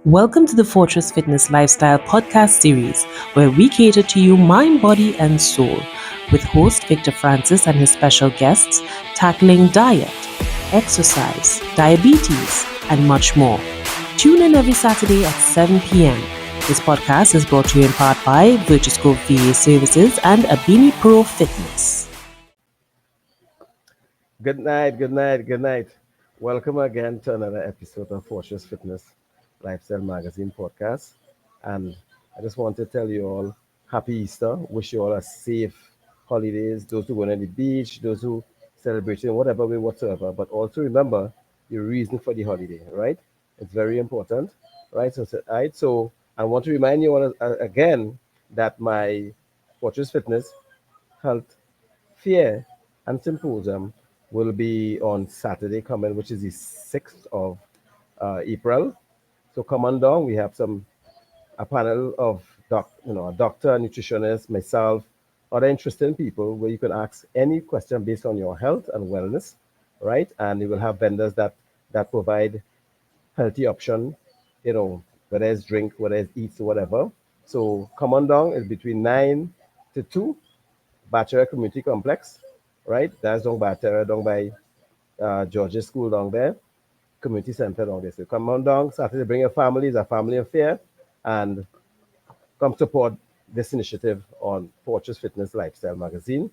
Welcome to the Fortress Fitness Lifestyle podcast series, where we cater to you mind, body, and soul, with host Victor Francis and his special guests tackling diet, exercise, diabetes, and much more. Tune in every Saturday at 7 p.m. This podcast is brought to you in part by Virtuscope VA Services and Abini Pro Fitness. Good night, good night, good night. Welcome again to another episode of Fortress Fitness Lifestyle Magazine podcast. And I just want to tell you all happy Easter. Wish you all a safe holidays. Those who went on the beach, those who celebrating whatever way whatsoever. But also remember the reason for the holiday, right? It's very important, right? So I want to remind you all again that my Fortress Fitness Health Fair and Symposium will be on Saturday coming, which is the 6th of April. So come on down. We have a panel of a doctor, a nutritionist, myself, other interesting people where you can ask any question based on your health and wellness, right? And you will have vendors that provide healthy option, whether it's drink, whether it's eats, whatever. So come on down. It's between 9 to 2, Bachelor Community Complex, right? That's down by Terra, down by Georgia School down there, community center down there. So come on down Saturday, bring your family. It's a family affair, and come support this initiative on Fortress Fitness Lifestyle Magazine.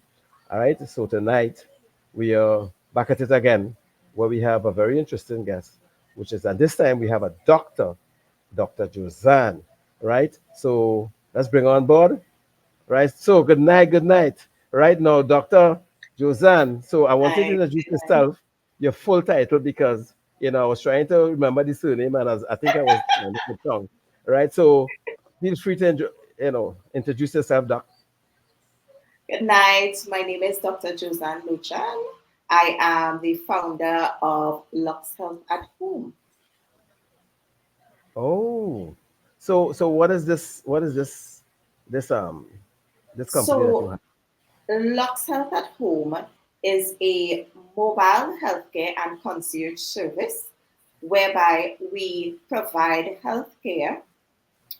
All right. So tonight we are back at it again, where we have a very interesting guest, which is, and this time we have a doctor, Dr. Josanne. Right. So let's bring on board. Right. So good night. Good night. Right now, Dr. Josanne. So I wanted to Hi. introduce yourself, your full title, because I was trying to remember the surname, and I think I was the tongue. Right. So feel free to introduce yourself, Doc. Good night. My name is Dr. Josanne Lochan. I am the founder of Lux Health at Home. Oh, so what is this? What is this this company that you So, have? Lux Health at Home is a mobile healthcare and concierge service whereby we provide healthcare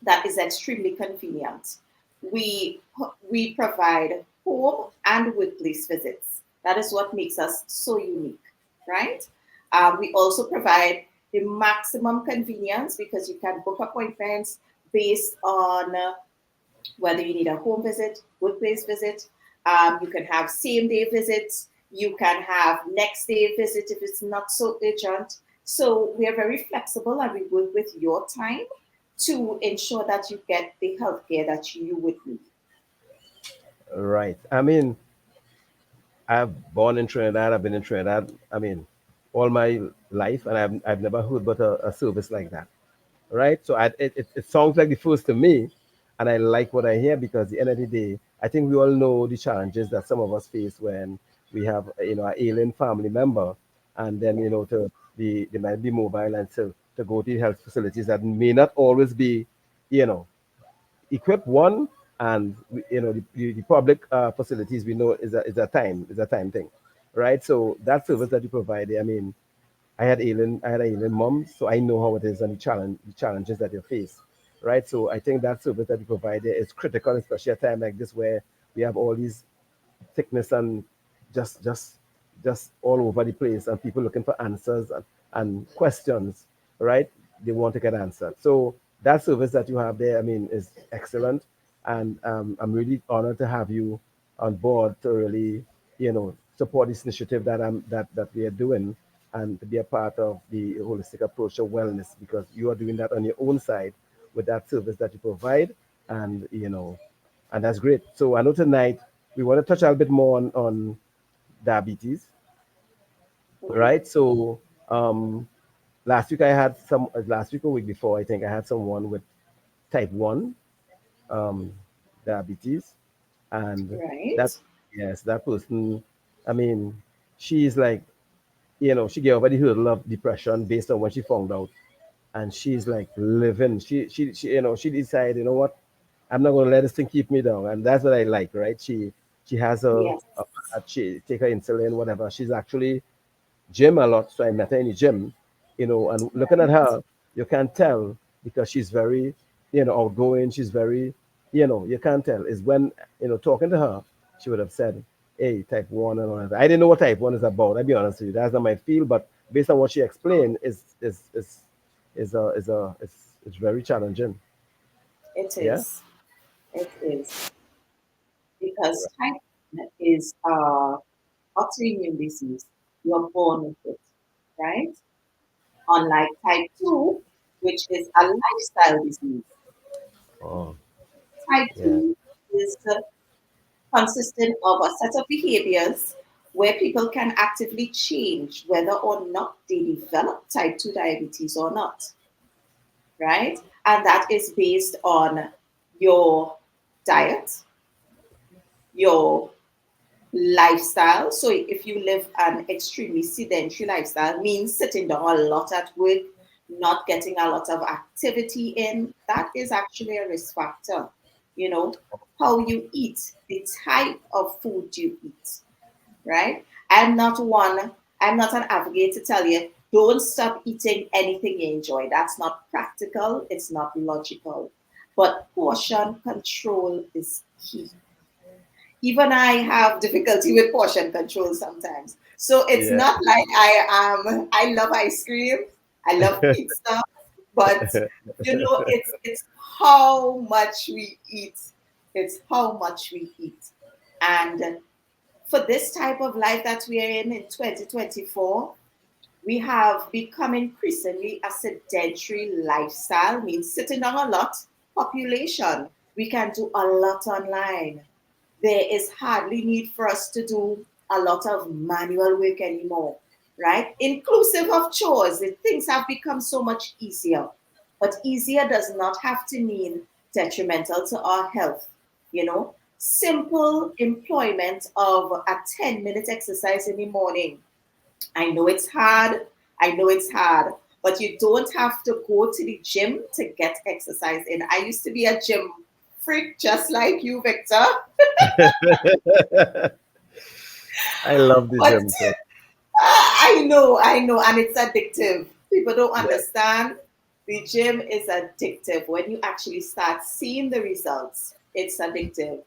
that is extremely convenient. We we provide home and workplace visits. That is what makes us so unique, right? We also provide the maximum convenience because you can book appointments based on whether you need a home visit, workplace visit. You can have same day visits. You can have next day visit if it's not so urgent. So we are very flexible and we work with your time to ensure that you get the healthcare that you would need. Right. I mean, I've born in Trinidad. I've been in Trinidad. I mean, all my life, and I've never heard but a service like that. Right. So it sounds like the first to me, and I like what I hear because at the end of the day, I think we all know the challenges that some of us face when we have an alien family member, and then to they might be mobile and to go to health facilities that may not always be you know equip one, and the public facilities we know is a time thing, right? So that service that you provide, I mean, I had an alien mom, so I know how it is and the challenges that you face, right? So I think that service that you provide there is critical, especially at a time like this where we have all these sickness and just just just all over the place, and people looking for answers and questions, right? They want to get answered. So that service that you have there, I mean, is excellent, and I'm really honored to have you on board to really support this initiative that we are doing, and to be a part of the holistic approach to wellness, because you are doing that on your own side with that service that you provide, and and that's great. So I know tonight we want to touch a little bit more on diabetes, Mhm. right? So last week I had last week or week before, I think I had someone with type 1 um, diabetes, and that, Right? yes, that person, I mean, she's like, she gave over the hurdle of depression based on what she found out, and she's like living. She decided, what, I'm not going to let this thing keep me down, and that's what I like, right? She has Yes. she take her insulin, whatever. She's actually gym a lot, so I met her in the gym, and looking at Right. her, you can tell because she's very, outgoing. She's very, you can't tell. Is when, talking to her, she would have said, hey, type 1 and all that. I didn't know what type 1 is about. I'll be honest with you. That's not my field, but based on what she explained, it's very challenging. It Yeah. is. It is. Because Right. type 1 is autoimmune disease. You're born with it, right? Unlike type 2, which is a lifestyle disease. Oh, Type yeah. 2 is consistent of a set of behaviors where people can actively change whether or not they develop type 2 diabetes or not, right? And that is based on your diet, your lifestyle. So if you live an extremely sedentary lifestyle, means sitting down a lot at work, not getting a lot of activity in, that is actually a risk factor. You know, how you eat, the type of food you eat, right? I'm not an advocate to tell you, don't stop eating anything you enjoy. That's not practical, it's not logical. But portion control is key. Even I have difficulty with portion control sometimes. So it's Yeah. not like I love ice cream, I love pizza, but it's how much we eat. It's how much we eat. And for this type of life that we are in 2024, we have become increasingly a sedentary lifestyle, means sitting down a lot, population. We can do a lot online. There is hardly need for us to do a lot of manual work anymore, right? Inclusive of chores. Things have become so much easier. But easier does not have to mean detrimental to our health. Simple employment of a 10-minute exercise in the morning. I know it's hard. I know it's hard. But you don't have to go to the gym to get exercise in. I used to be a gym freak just like you, Victor. I love the But gym. So I know, and it's addictive. People don't yeah, understand. The gym is addictive. When you actually start seeing the results, it's addictive.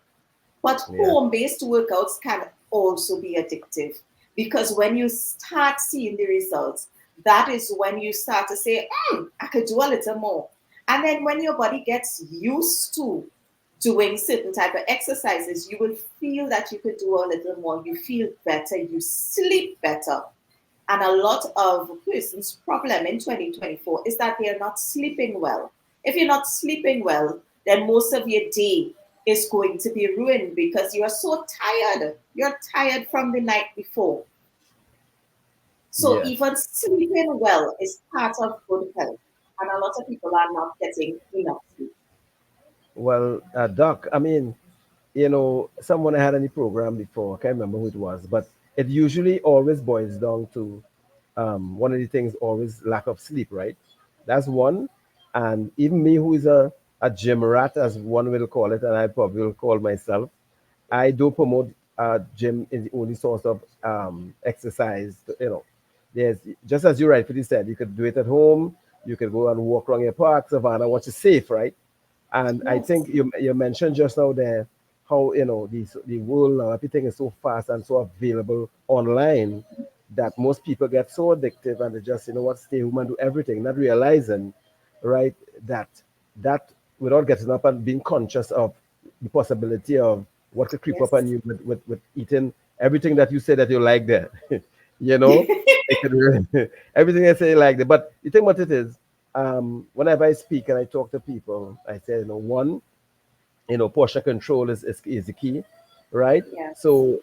But yeah, home based workouts can also be addictive because when you start seeing the results, that is when you start to say, I could do a little more. And then when your body gets used to doing certain type of exercises, you will feel that you could do a little more. You feel better, you sleep better. And a lot of persons' problem in 2024 is that they are not sleeping well. If you're not sleeping well, then most of your day is going to be ruined because you are so tired. You're tired from the night before. So yes. even sleeping well is part of good health. And a lot of people are not getting enough sleep. Well, Doc, I mean, someone had any program before. I can't remember who it was, but it usually always boils down to one of the things always lack of sleep, right? That's one. And even me, who is a gym rat, as one will call it, and I probably will call myself, I do promote gym is the only source of exercise. There's just as you rightfully said, you could do it at home. You could go and walk around your park, savannah, which is safe, right? And I Yes. think you mentioned just now there how the world now everything is so fast and so available online that most people get so addictive and they just stay home and do everything, not realizing, right, that that without getting up and being conscious of the possibility of what could creep up on Yes. you with eating everything that you say that you like there. you know, it could really, everything I say you like there. But the thing about it is, whenever I speak and I talk to people, I say, one, portion control is the key, right? Yes. So,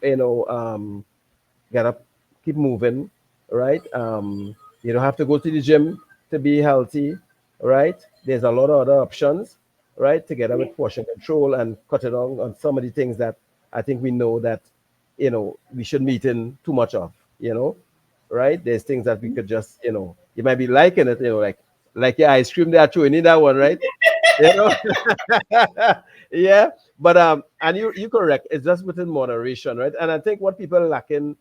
gotta keep moving, right? You don't have to go to the gym to be healthy, right? There's a lot of other options, right? Together Yes. with portion control and cut it on some of the things that I think we know that, we shouldn't be eating too much of, right? There's things that we could just, you might be liking it, like your ice cream there, too. You need that one, right? You know, yeah. But and you correct. It's just within moderation, right? And I think what people are lacking,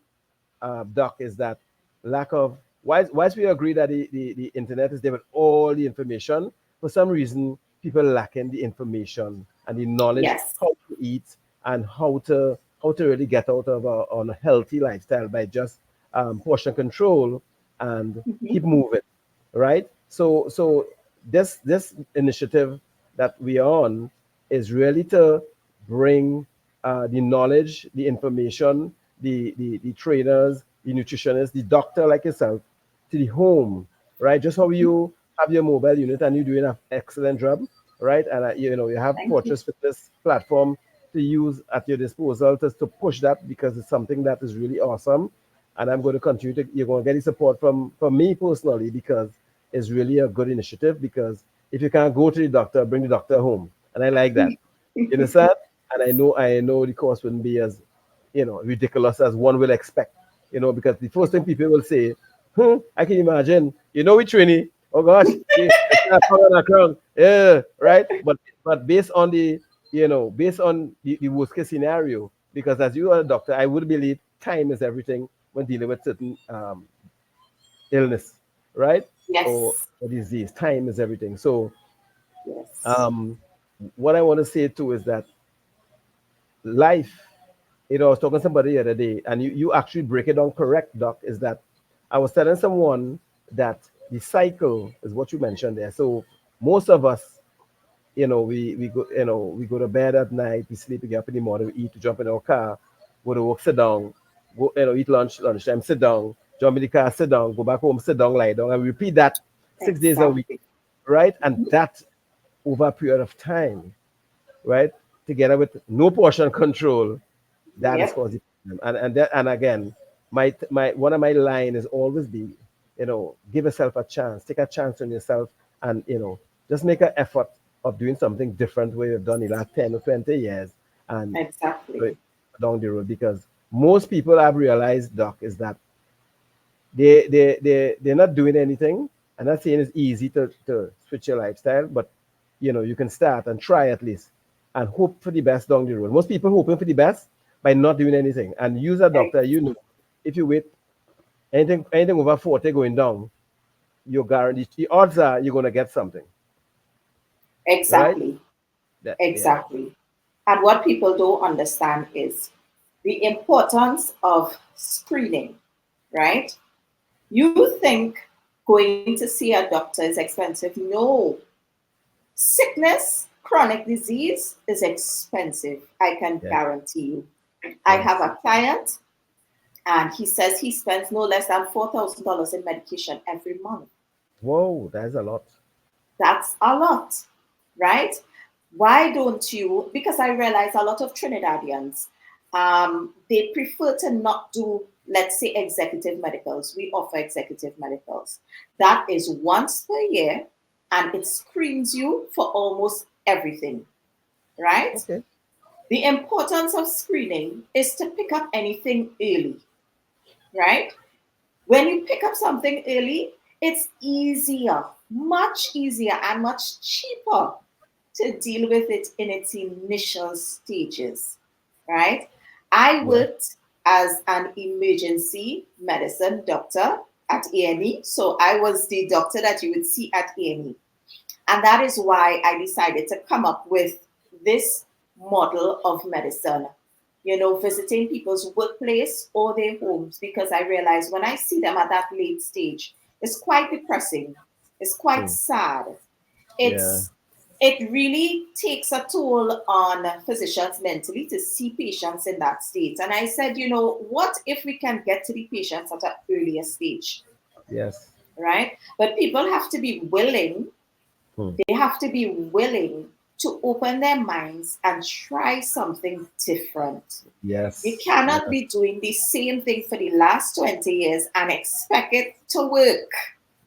Doc, is that lack of whilst we agree that the internet is there with all the information, for some reason people lacking the information and the knowledge Yes. how to eat and how to really get out of on a healthy lifestyle by just portion control and Mhm. keep moving, right? So this initiative that we are on is really to bring the knowledge, the information, the trainers, the nutritionists, the doctor like yourself to the home, right? Just how you have your mobile unit and you're doing an excellent job, right? And you have Thank you. Fortress Fitness platform to use at your disposal to push that because it's something that is really awesome. And I'm going to continue to, you're going to get the support from me personally because it's really a good initiative. Because if you can't go to the doctor, bring the doctor home. And I like that. You understand? And I know the cost wouldn't be as ridiculous as one will expect. Because the first thing people will say, I can imagine, we training. Oh gosh, it's not coming across. Yeah, right. But based on the worst case scenario, because as you are a doctor, I would believe time is everything when dealing with certain illness, right? Or, Yes. or disease. Time is everything. So Yes. um, what I want to say too is that life, I was talking to somebody the other day, and you actually break it down correct, Doc, is that I was telling someone that the cycle is what you mentioned there. So most of us, we go to bed at night, we sleep, we get up in the morning, we eat, we jump in our car, go to work, sit down, go, eat lunchtime, sit down, jump in the car, sit down, go back home, sit down, lie down, and we repeat that 6 days a week, Exactly. right? And that over a period of time, right? Together with no portion control, that is Yep. causing problem. And again, my one of my line is always be, give yourself a chance, take a chance on yourself, and just make an effort of doing something different where you've done the last 10 or 20 years, and Exactly. right down the road. Because most people I've realized, Doc, is that they're not doing anything. I'm not saying it's easy to switch your lifestyle, but you can start and try at least and hope for the best down the road. Most people hoping for the best by not doing anything. And use a doctor, if you wait anything over 40 going down, you're guaranteed the odds are you're gonna get something. Right? Exactly. Yeah. Exactly. And what people don't understand is the importance of screening, right? You think going to see a doctor is expensive. No. Sickness, chronic disease is expensive. I can Yeah. guarantee you. I have Yes. a client and he says he spends no less than $4,000 in medication every month. Whoa, that's a lot. That's a lot, right? Why don't you? Because I realize a lot of Trinidadians, they prefer to not do, let's say, executive medicals. We offer executive medicals. That is once per year, and it screens you for almost everything, right? Okay. The importance of screening is to pick up anything early, right? When you pick up something early, it's easier, much easier, and much cheaper to deal with it in its initial stages, right? I Yeah. worked as an emergency medicine doctor at A&E, so I was the doctor that you would see at A&E. And that is why I decided to come up with this model of medicine, visiting people's workplace or their homes, because I realized when I see them at that late stage, it's quite depressing. It's quite Hmm. sad. Yeah. It really takes a toll on physicians mentally to see patients in that state. And I said, what if we can get to the patients at an earlier stage, Yes. right? But people have to be willing, Hmm. they have to be willing to open their minds and try something different. You Yes. cannot Yes. be doing the same thing for the last 20 years and expect it to work,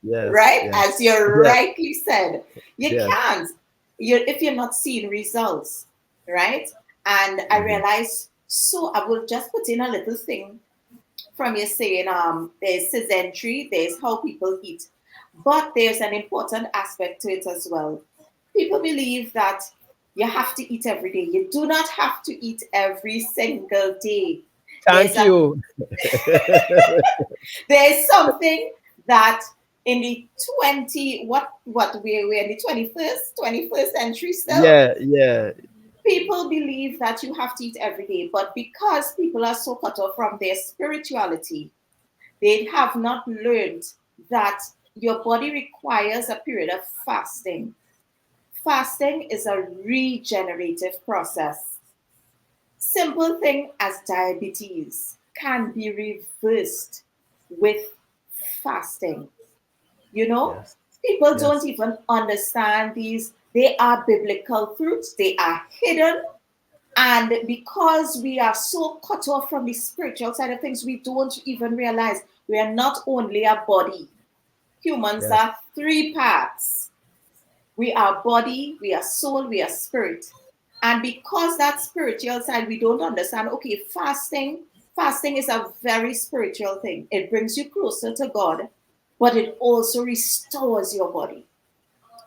Yes. right? Yes. As you Yes. rightly said, you Yes. can't. If you're not seeing results, right? And I Mhm. realized, so I will just put in a little thing from you saying, there's sedentary, there's how people eat, but there's an important aspect to it as well. People believe that you have to eat every day. You do not have to eat every single day. There's Thank a you. there's something that in the 20 what we're in the 21st century still. Yeah, yeah, People believe that you have to eat every day, but because people are so cut off from their spirituality, they have not learned that your body requires a period of fasting. Fasting is a regenerative process. Simple thing as diabetes can be reversed with fasting. You know, yes, people don't yes, even understand these. They are biblical truths, they are hidden. And because we are so cut off from the spiritual side of things, we don't even realize we are not only a body. Humans yes, are three parts. We are body, we are soul, we are spirit. And because that spiritual side, we don't understand, okay, fasting is a very spiritual thing. It brings you closer to God, but it also restores your body.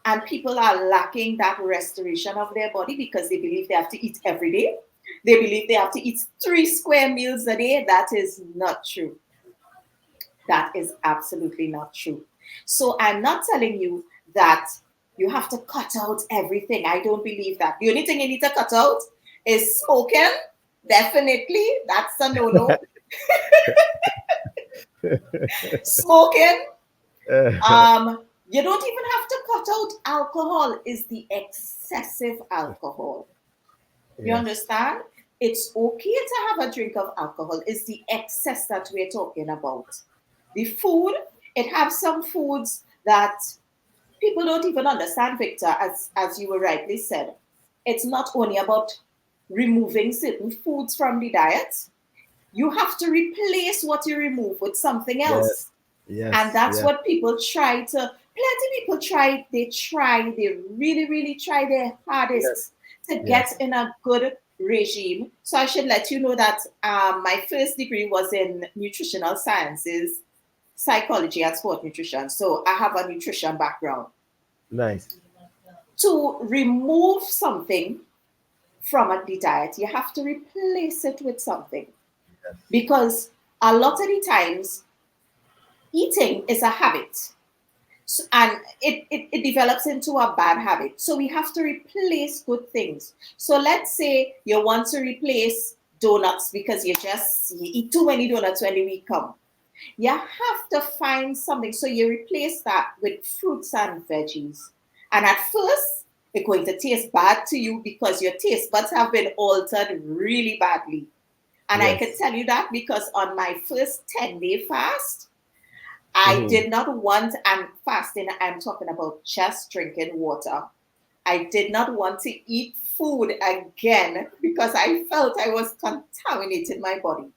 And people are lacking that restoration of their body because they believe they have to eat every day. They believe they have to eat 3 square meals a day. That is not true. That is absolutely not true. So I'm not telling you that you have to cut out everything. I don't believe that. The only thing you need to cut out is smoking. Definitely. That's a no no. Smoking. You don't even have to cut out alcohol, is the excessive alcohol. You yes, understand? It's okay to have a drink of alcohol. It's the excess that we're talking about. The food, it has some foods that people don't even understand, Victor, as you were rightly said. It's not only about removing certain foods from the diet. You have to replace what you remove with something yes, else. And yes, that's yes, what people try to, plenty of people they really, really try their yes, hardest to get yes. in a good regime. So I should let you know that my first degree was in nutritional sciences, psychology, and sport nutrition. So I have a nutrition background. Nice. To remove something from the diet, you have to replace it with something. Yes, Because a lot of the times, eating is a habit. So, and it develops into a bad habit. So we have to replace good things. So let's say you want to replace donuts because you eat too many donuts when the week come. You have to find something. So you replace that with fruits and veggies. And at first, it's going to taste bad to you because your taste buds have been altered really badly. And I can yes. tell you that because on my first 10-day fast, I Hmm. did not want, and fasting, I'm talking about just drinking water. I did not want to eat food again because I felt I was contaminating my body.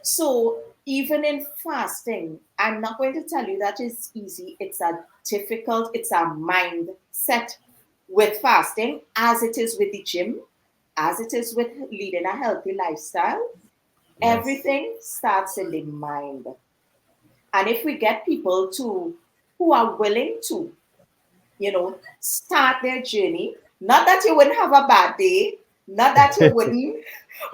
So, even in fasting, I'm not going to tell you that it's easy. It's a mindset with fasting, as it is with the gym, as it is with leading a healthy lifestyle. Yes, Everything starts in the mind. And if we get people to who are willing to, start their journey, not that you wouldn't have a bad day, not that you wouldn't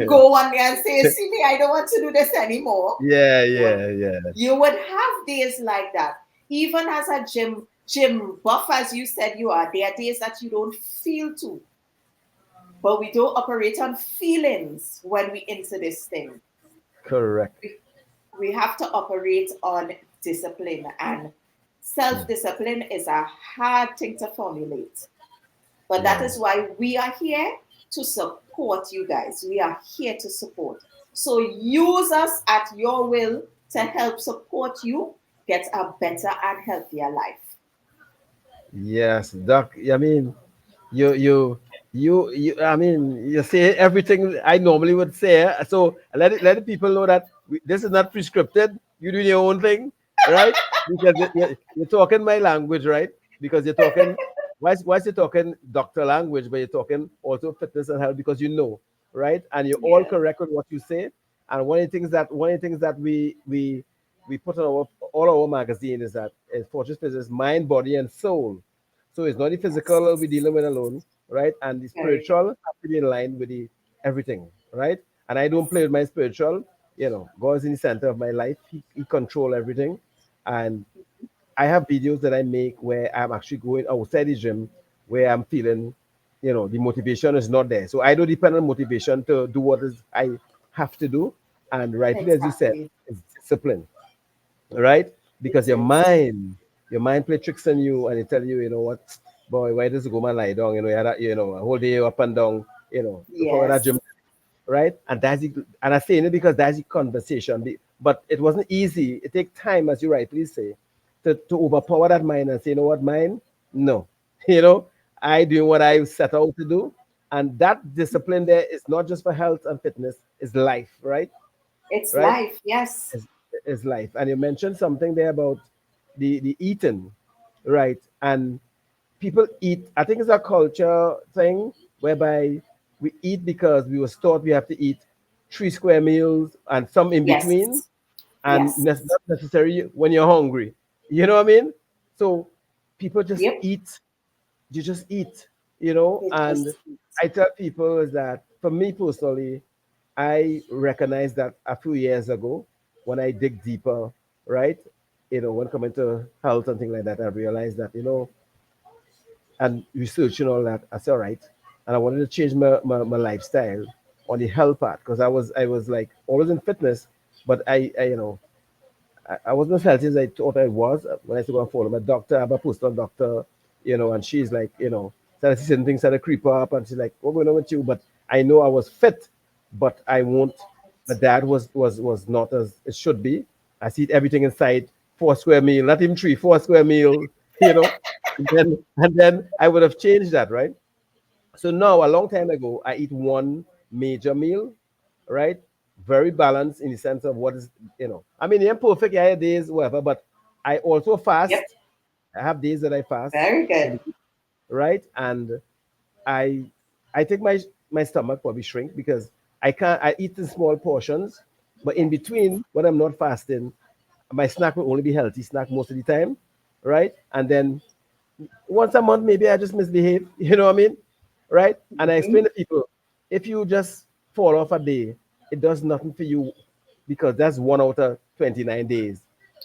go one day and say, see me, I don't want to do this anymore. yeah, You would yeah, yeah. you would have days like that. Even as a gym buff as you said you are, there are days that you don't feel to. But we don't operate on feelings when we into this thing. Correct. We have to operate on discipline, and Hmm. self-discipline is a hard thing to formulate, but that Yeah. is why we are here to support you guys. We are here to support, so use us at your will to help support you get a better and healthier life. Yes, Doc. I mean, you, you, I mean, you say everything I normally would say. So let the people know that this is not prescripted. You do your own thing, right? Because you're talking my language, right? Because you're talking. Why is you talking doctor language, but you're talking also fitness and health because you know, right? And you're all Yeah. correct with what you say. And one of the things that we put on all our magazine is that Fortress Fitness is mind, body, and soul. So it's not the physical we're Yes. dealing with alone, right? And the Very good. spiritual have to be in line with the everything, right? And I don't play with my spiritual. God's in the center of my life. He control everything, and I have videos that I make where I'm actually going outside the gym where I'm feeling, the motivation is not there. So I don't depend on motivation to do what is I have to do. And rightly as you said, Exactly. it's discipline, right? It Because is. your mind play tricks on you and it tell you, you know what, boy, why does the go man lie down? A whole day up and down, look for that Yes. gym, right? And and I say it because that's the conversation. But it wasn't easy. It takes time, as you rightly say, to overpower that mind and say, you know what, mind? No. You know, I doing what I set out to do. And that discipline there is not just for health and fitness, it's life, right? It's Right? life. Yes. Is life. And you mentioned something there about the eating, right? And people eat. I think it's a culture thing whereby we eat because we was taught we have to eat 3 square meals and some in between, Yes. and Yes. not necessarily when you're hungry. You know what I mean? So people just Yep. eat. You just eat. It And just I tell people is that for me personally, I recognized that a few years ago when I dig deeper, right? When coming to health and things like that, I realized that, and research and all that. I said, all right. And I wanted to change my lifestyle on the health part because I was like always in fitness, but I wasn't as healthy as I thought I was when I used to go and follow my doctor. I have a personal doctor, and she's like, started seeing things started creep up, and she's like, "What's going on with you?" But I know I was fit, but I won't. My dad was not as it should be. I see everything inside 4 square meal, not even three, 4 square meal, you know. And then I would have changed that, right? So now, a long time ago, I eat one major meal, right? Very balanced in the sense of what is. I mean, I'm perfect, I have days, whatever, but I also yep. fast. I have days that I fast, Very in good. between, right? And I I think my stomach probably shrink because I eat in small portions, but in Yes. between when I'm not fasting, my snack will only be healthy snack most of the time, right? And then once a month, maybe I just misbehave. You know what I mean? Right? And I explain Hmm. to people, if you just fall off a day, it does nothing for you because that's 1 out of 29 days.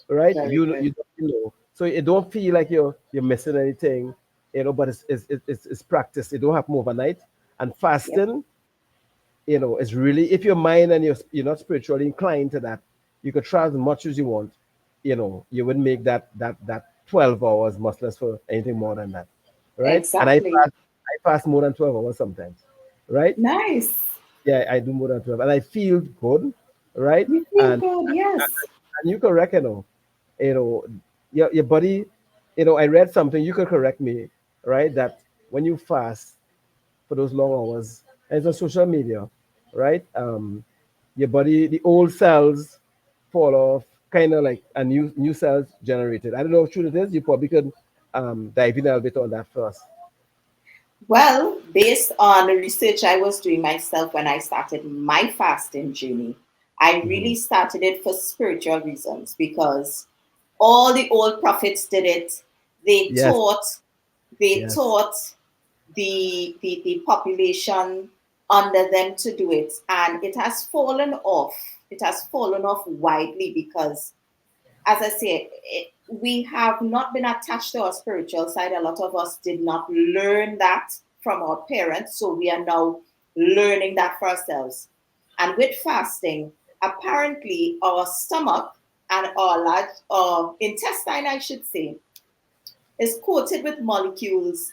Right? Very You good. don't know. So it don't feel like you're missing anything, but it's practice. It don't happen overnight. And Yep. fasting, it's really if your mind and you're not spiritually inclined to that, you could try as much as you want. You wouldn't make that 12 hours much less for anything more than that, right? And I Exactly. fast more than 12 hours sometimes, right? Nice. Yeah, I do more than 12, and I feel good, right? You feel and good. Yes. and you correct, you know your body. I read something, you could correct me, right, that when you fast for those long hours. And it's on social media, right? Your body, the old cells fall off, kind of like a new cells generated. I don't know how true it is. You probably could dive in a little bit on that first. Well, based on the research I was doing myself when I started my fasting journey, I Hmm. really started it for spiritual reasons because all the old prophets did it. They Yes, taught, they yes. taught the population under them to do it, and it has fallen off. It has fallen off widely because, as I say, we have not been attached to our spiritual side. A lot of us did not learn that from our parents, so we are now learning that for ourselves. And with fasting, apparently our stomach and our intestine, I should say, is coated with molecules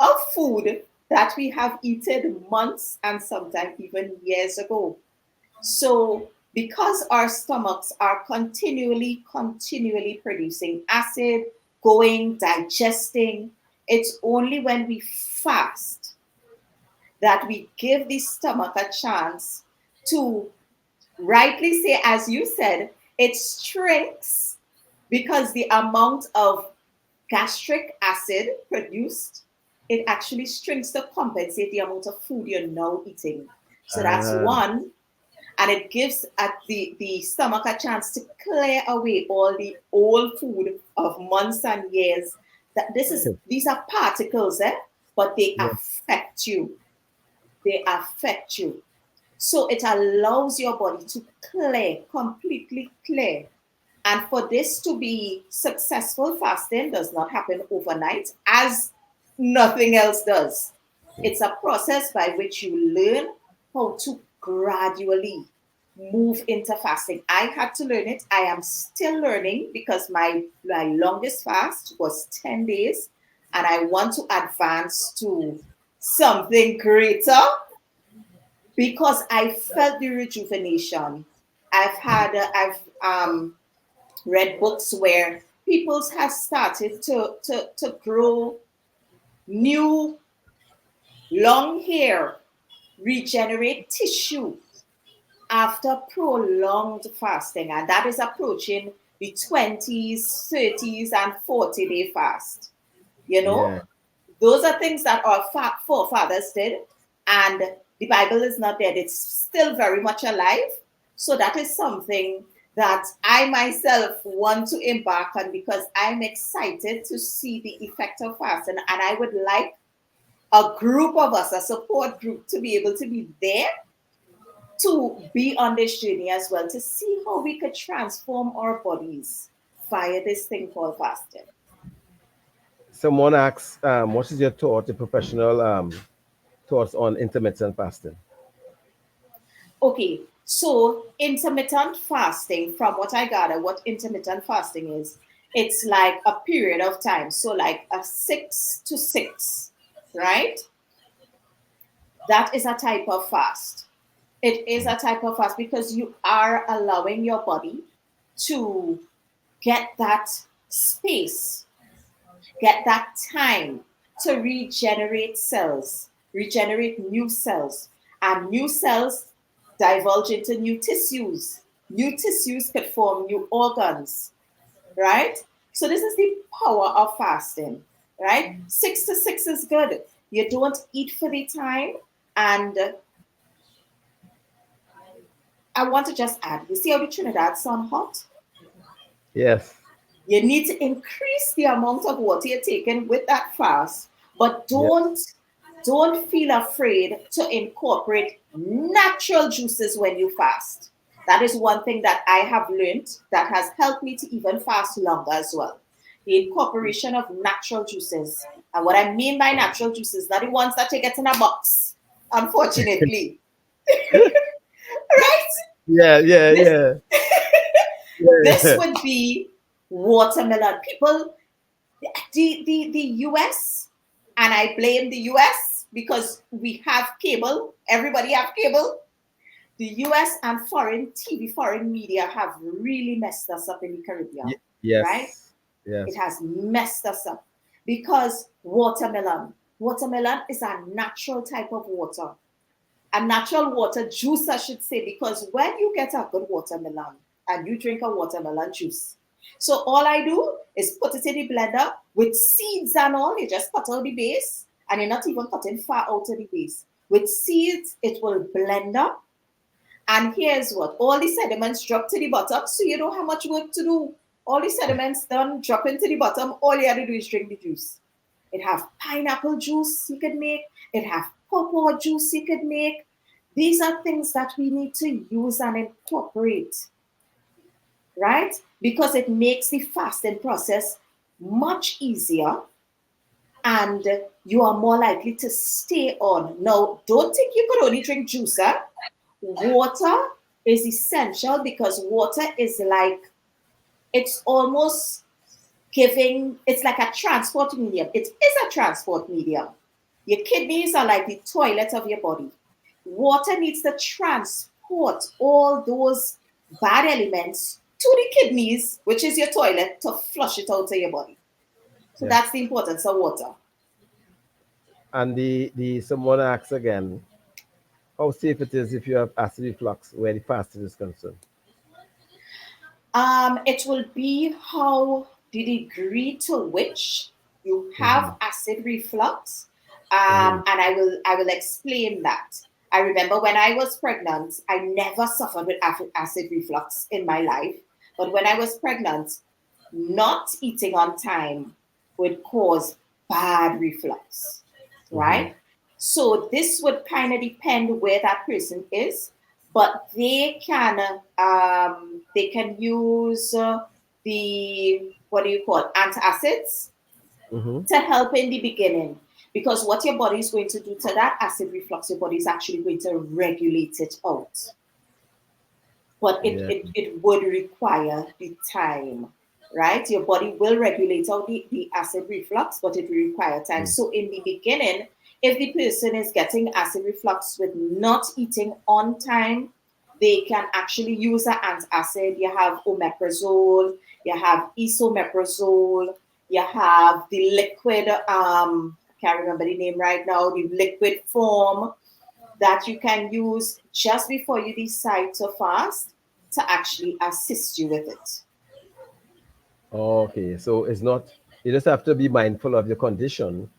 of food that we have eaten months and sometimes even years ago. So, because our stomachs are continually producing acid, going, digesting, it's only when we fast that we give the stomach a chance to rightly say, as you said, it shrinks because the amount of gastric acid produced, it actually shrinks to compensate the amount of food you're now eating. So that's Uh, one, and it gives the stomach a chance to clear away all the old food of months and years. That these are particles, but they yeah. affect you. They affect you. So it allows your body to clear, completely clear. And for this to be successful, fasting does not happen overnight, as nothing else does. It's a process by which you learn how to gradually move into fasting. I had to learn it. I am still learning because my longest fast was 10 days, and I want to advance to something greater because I felt the rejuvenation. I've read books where people have started to grow new long hair, regenerate tissue after prolonged fasting, and that is approaching the 20s, 30s, and 40-day fast. You know, Yeah. those are things that our forefathers did, and the Bible is not dead, it's still very much alive. So that is something that I myself want to embark on because I'm excited to see the effect of fasting, and I would like a group of us, a support group, to be able to be there to be on this journey as well, to see how we could transform our bodies via this thing called fasting. Someone asks, what is your thought, the professional thoughts on intermittent fasting? Okay, so intermittent fasting, from what I gather, what intermittent fasting is, it's like a period of time. So, like a 6 to 6, right? That is a type of fast. It is a type of fast because you are allowing your body to get that space, get that time to regenerate cells, regenerate new cells, and new cells divulge into new tissues. New tissues could form new organs, right? So this is the power of fasting, right? 6 to 6 is good. You don't eat for the time. And I want to just add, you see how the Trinidad sun hot? Yes. You need to increase the amount of water you're taking with that fast, but Yes. don't feel afraid to incorporate natural juices when you fast. That is one thing that I have learned that has helped me to even fast longer as well. The incorporation of natural juices. And what I mean by natural juices, not the ones that you get in a box, unfortunately. Right? Yeah, yeah, This yeah. this Yeah. would be watermelon. People, the US, and I blame the US because we have cable, everybody have cable. The US and foreign TV, foreign media have really messed us up in the Caribbean, right? Yes. It Yes. has messed us up because watermelon is a natural type of water, a natural water juice, I should say, because when you get a good watermelon and you drink a watermelon juice, so all I do is put it in the blender with seeds and all. You just cut out the base, and you're not even cutting far out of the base. With seeds, it will blend up. And here's what, all the sediments drop to the bottom, so you don't have much work to do. All the sediments done drop into the bottom. All you have to do is drink the juice. It have pineapple juice you could make. It have pawpaw juice you could make. These are things that we need to use and incorporate, right? Because it makes the fasting process much easier, and you are more likely to stay on. Now, don't think you could only drink juice. Huh? Water is essential because water is like, it's almost giving, it's like a transport medium. It is a transport medium. Your kidneys are like the toilet of your body. Water needs to transport all those bad elements to the kidneys, which is your toilet, to flush it out of your body. So that's Yes. the importance of water. And the someone asks again, how safe it is if you have acid reflux where the fasting is concerned. It will be how the degree to which you Mm-hmm. have acid reflux, Mm-hmm. and I will explain that. I remember when I was pregnant, I never suffered with acid reflux in my life, but when I was pregnant, not eating on time would cause bad reflux, Mm-hmm. right? So this would kind of depend where that person is. but they can use the, what do you call it, antacids Mm-hmm. to help in the beginning, because what your body is going to do to that acid reflux, your body is actually going to regulate it out, but Yeah. it would require the time, right? Your body will regulate out the acid reflux, but it will require time. Mm. So in the beginning, if the person is getting acid reflux with not eating on time, they can actually use an antacid. You have omeprazole, you have esomeprazole, you have the liquid, I can't remember the name right now, the liquid form that you can use just before you decide to fast to actually assist you with it. Okay, so it's not. You just have to be mindful of your condition.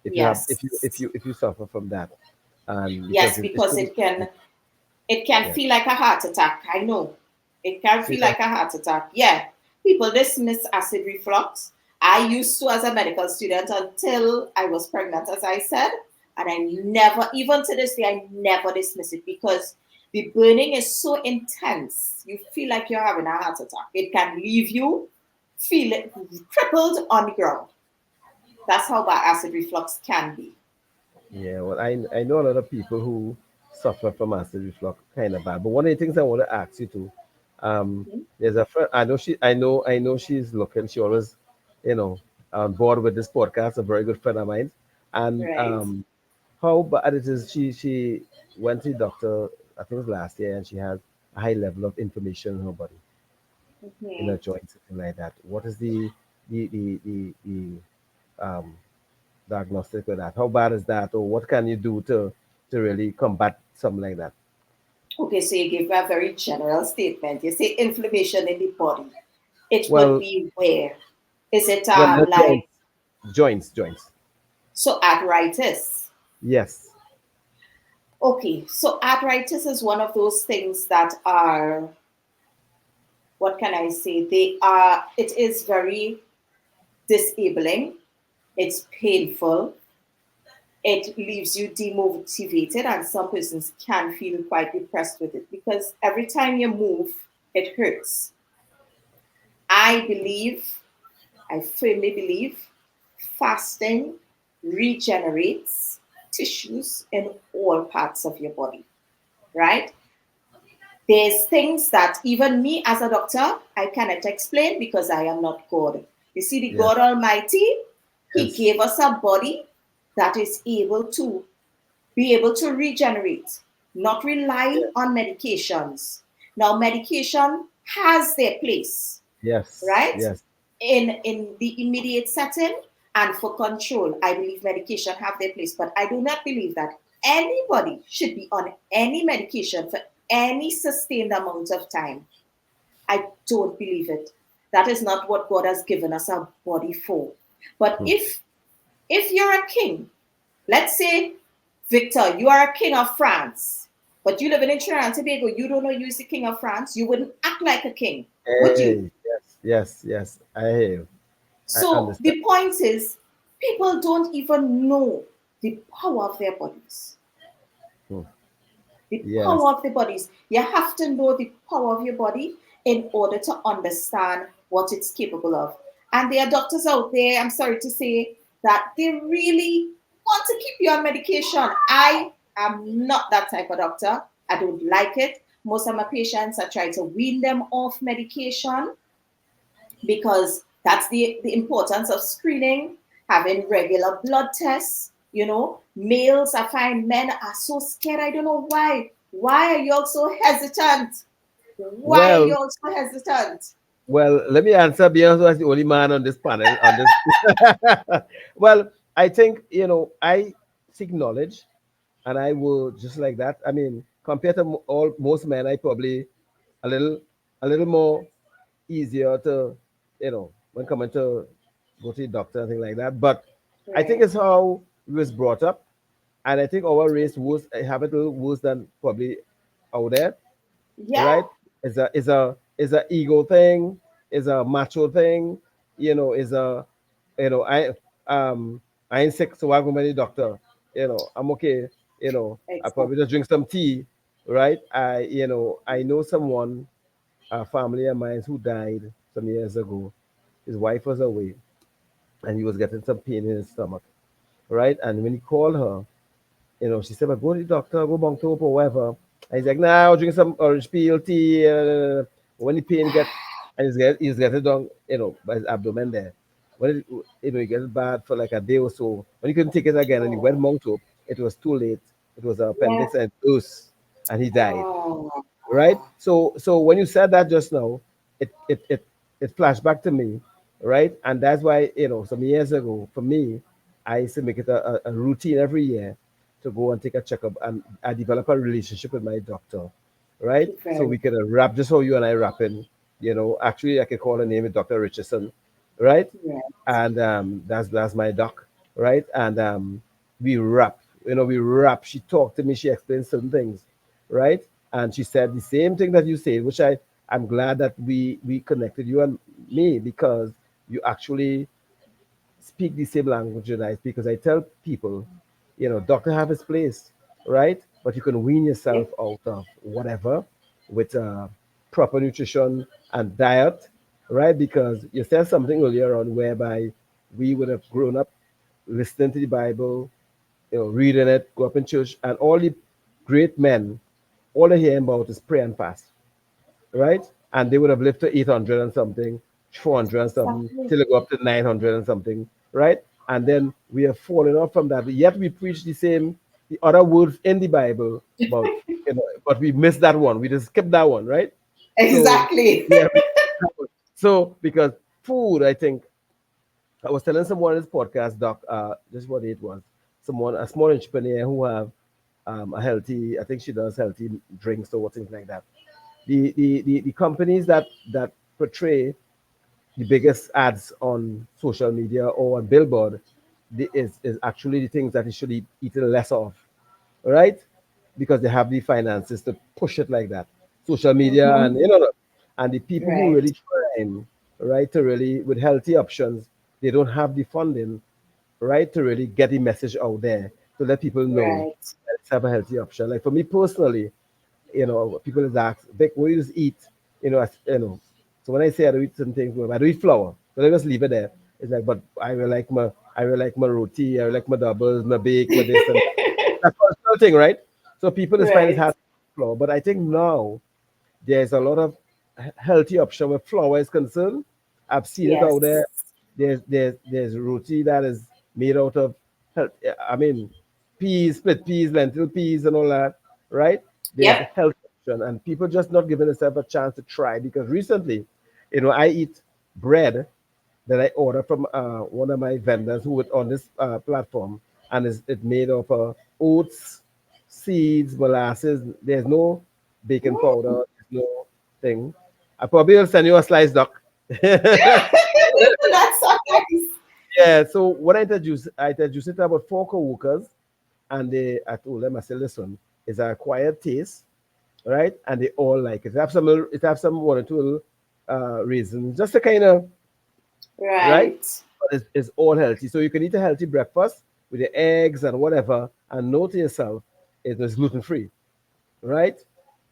If you have, Yes. if you suffer from that, and because Yes, it because shouldn't. it can Yes. feel like a heart attack. I know. It can feel Serious. like a heart attack. Yeah. People dismiss acid reflux. I used to as a medical student until I was pregnant, as I said. And I never, even to this day, I never dismiss it because the burning is so intense. You feel like you're having a heart attack. It can leave you feel crippled on the ground. That's how bad acid reflux can be. Yeah, well, I know a lot of people who suffer from acid reflux kind of bad. But one of the things I want to ask you too, Mhm. there's a friend. I know she's looking. She always, you know, on board with this podcast. A very good friend of mine, and Right. how bad it is. She went to the doctor. I think it was last year, and she has a high level of inflammation in her body, in her Mhm. joints, something like that. What is the um, diagnostic with that? How bad is that, or what can you do to really combat something like that? Okay, so you give a very general statement. You say inflammation in the body. It would Well, be where? Is it well, the like, joints. so arthritis? Yes, Okay, so arthritis is one of those things that are, what can I say? It is very disabling. It's painful. It leaves you demotivated, and some persons can feel quite depressed with it because every time you move, it hurts. I believe I firmly believe fasting regenerates tissues in all parts of your body, right? There's things that even me as a doctor, I cannot explain because I am not God. You see, the yes, God Almighty, He yes, gave us a body that is able to be able to regenerate, not rely yes, on medications. Now, medication has their place, yes, right? yes. In the immediate setting and for control, I believe medication have their place, but I do not believe that anybody should be on any medication for any sustained amount of time. I don't believe it. That is not what God has given us our body for. But Hmm. if you're a king, let's say, Victor, you are a king of France, but you live in Trinidad and Tobago, you don't know you're the king of France, you wouldn't act like a king, would you? Hey, yes. I hear you. I So understand. the point is, people don't even know the power of their bodies. Hmm. The Yes, power of the bodies. You have to know the power of your body in order to understand what it's capable of. And there are doctors out there, I'm sorry to say, that they really want to keep you on medication. I am not that type of doctor. I don't like it. Most of my patients, I try to wean them off medication because that's the importance of screening, having regular blood tests. You know, males, I find men are so scared. I don't know why. Why are you all so hesitant? Why are well, you all so hesitant? let me answer, being also as the only man on this panel on this. Well, I think, I seek knowledge, and I will just like that. I mean, compared to all most men, I probably a little a little more easier to, when coming to go to the doctor and things like that. But I think Right. it's how we was brought up, and I think our race was have it a little worse than probably out there, Yeah, right? Is a ego thing, is a macho thing, is a, you know I um I ain't sick, so I go to the doctor. I'm okay. I exactly. probably just drink some tea, right? I know someone, a family of mine who died some years ago. His wife was away, and he was getting some pain in his stomach, right? And when he called her, she said, "But go to the doctor, go bang to or whatever." And he's like, "Nah, I'll drink some orange peel tea." When the pain get, and he's getting down, by his abdomen there. When he gets bad for like a day or so. When he couldn't take it again, and he went Mount Hope, it was too late. It was an Yeah. appendix and and he died. Oh. Right? So when you said that just now, it flashed back to me, right? And that's why, some years ago, for me, I used to make it a routine every year to go and take a checkup, and I develop a relationship with my doctor, right? So Very we could rap just how you and I rapping. Actually, I could call her name is Dr. Richardson, right? right. And that's my doc, right? And we rap, we rap. She talked to me, she explained certain things, right? And she said the same thing that you said, which I'm glad that we connected, you and me, because you actually speak the same language that I speak. Because I tell people, doctor have his place, right? But you can wean Yeah. yourself out of whatever with proper nutrition and diet, right? Because you said something earlier on whereby we would have grown up listening to the Bible, reading it, go up in church, and all the great men, all they hear about is pray and fast, right? And they would have lived to 800 and something, 400 and something, Exactly. till they go up to 900 and something, right? And then we have fallen off from that. Yet we preach the other words in the Bible, but we missed that one. We just skipped that one, right? So, Exactly. yeah. So, because food, I think, I was telling someone in this podcast, Doc, just what it was. A small entrepreneur who have a healthy, I think she does healthy drinks or things like that. The companies that portray the biggest ads on social media or on billboard is actually the things that you should eat less of, right? Because they have the finances to push it like that. Social media Hmm. and the people who Right. really trying, right, to really with healthy options, they don't have the funding, right, to really get the message out there to let people know Right. let's have a healthy option. Like for me personally, people is ask, Vic, what do you just eat? So when I say I do eat some things, well, I do eat flour. So I just leave it there. It's like, but I will like my roti, I will like my doubles, my bake, my this and that. That's a personal thing, right? So people just find it Right. hard to eat flour. But I think now there's a lot of healthy option where flour is concerned. I've seen it out Yes. there. There's roti that is made out of health. I mean, peas, split peas, lentil peas, and all that, right? There's a Yep. health option, and people just not giving themselves a chance to try. Because recently, I eat bread that I order from one of my vendors who is on this platform, and it's made of oats, seeds, molasses. There's no baking powder. There's no thing. I probably will send you a slice, doc. That's so nice. Yeah. So when I introduced it to about four coworkers, and I told them, I said, listen, it's an acquired taste, right? And they all like it. It have some one or two reasons, just to kind of, right? Right. But it's all healthy. So you can eat a healthy breakfast with your eggs and whatever, and know to yourself it is gluten free, right?